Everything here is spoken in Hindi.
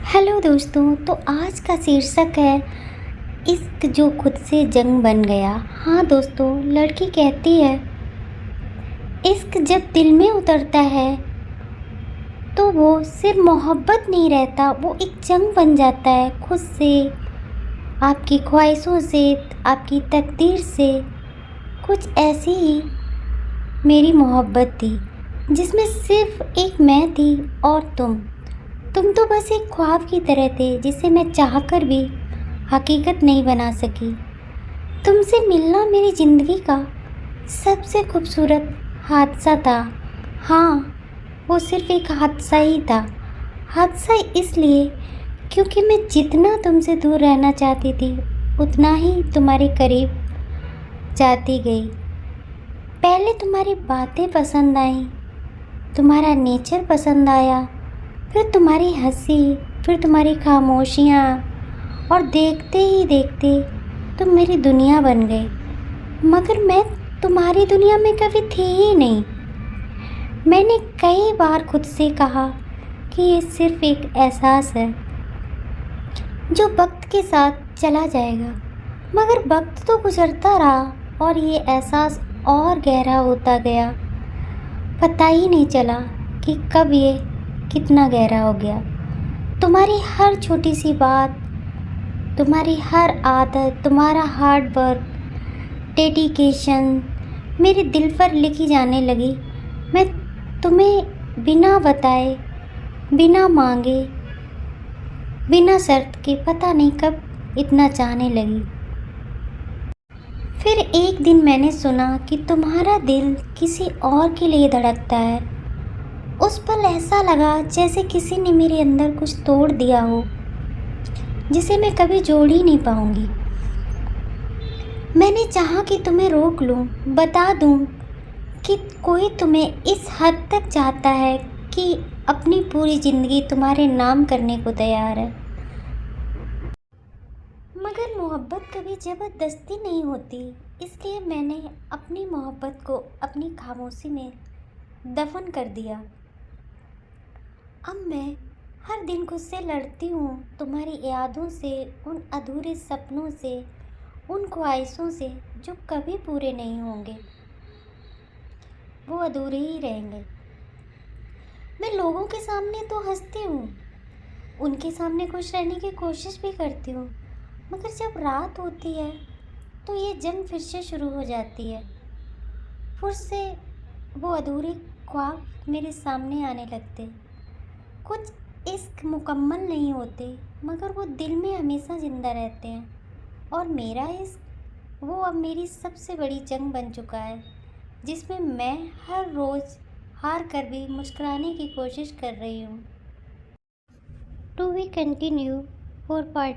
हेलो दोस्तों, तो आज का शीर्षक है इश्क जो खुद से जंग बन गया। हाँ दोस्तों, लड़की कहती है इश्क जब दिल में उतरता है तो वो सिर्फ मोहब्बत नहीं रहता, वो एक जंग बन जाता है खुद से, आपकी ख्वाहिशों से, आपकी तकदीर से। कुछ ऐसी ही मेरी मोहब्बत थी जिसमें सिर्फ एक मैं थी और तुम तो बस एक ख्वाब की तरह थे जिसे मैं चाहकर भी हकीकत नहीं बना सकी। तुमसे मिलना मेरी ज़िंदगी का सबसे खूबसूरत हादसा था। हाँ, वो सिर्फ एक हादसा ही था। हादसा इसलिए क्योंकि मैं जितना तुमसे दूर रहना चाहती थी उतना ही तुम्हारे करीब जाती गई। पहले तुम्हारी बातें पसंद आई, तुम्हारा नेचर पसंद आया, फिर तुम्हारी हंसी, फिर तुम्हारी खामोशियाँ, और देखते ही देखते तुम मेरी दुनिया बन गई। मगर मैं तुम्हारी दुनिया में कभी थी ही नहीं। मैंने कई बार खुद से कहा कि ये सिर्फ एक एहसास है जो वक्त के साथ चला जाएगा, मगर वक्त तो गुजरता रहा और ये एहसास और गहरा होता गया। पता ही नहीं चला कि कब ये कितना गहरा हो गया। तुम्हारी हर छोटी सी बात, तुम्हारी हर आदत, तुम्हारा हार्ड वर्क, डेडिकेशन मेरे दिल पर लिखी जाने लगी। मैं तुम्हें बिना बताए, बिना मांगे, बिना शर्त के पता नहीं कब इतना चाहने लगी। फिर एक दिन मैंने सुना कि तुम्हारा दिल किसी और के लिए धड़कता है। उस पल ऐसा लगा जैसे किसी ने मेरे अंदर कुछ तोड़ दिया हो जिसे मैं कभी जोड़ ही नहीं पाऊंगी। मैंने चाहा कि तुम्हें रोक लूं, बता दूं कि कोई तुम्हें इस हद तक चाहता है कि अपनी पूरी ज़िंदगी तुम्हारे नाम करने को तैयार है। मगर मोहब्बत कभी ज़बरदस्ती नहीं होती, इसलिए मैंने अपनी मोहब्बत को अपनी खामोशी में दफन कर दिया। अब मैं हर दिन खुद से लड़ती हूँ, तुम्हारी यादों से, उन अधूरे सपनों से, उन ख्वाहिशों से जो कभी पूरे नहीं होंगे, वो अधूरे ही रहेंगे। मैं लोगों के सामने तो हंसती हूँ, उनके सामने खुश रहने की कोशिश भी करती हूँ, मगर जब रात होती है तो ये जंग फिर से शुरू हो जाती है। फिर से वो अधूरे ख्वाब मेरे सामने आने लगते। कुछ इश्क मुकम्मल नहीं होते, मगर वो दिल में हमेशा ज़िंदा रहते हैं। और मेरा इश्क वो अब मेरी सबसे बड़ी जंग बन चुका है, जिसमें मैं हर रोज़ हार कर भी मुस्कुराने की कोशिश कर रही हूँ। To be continue for part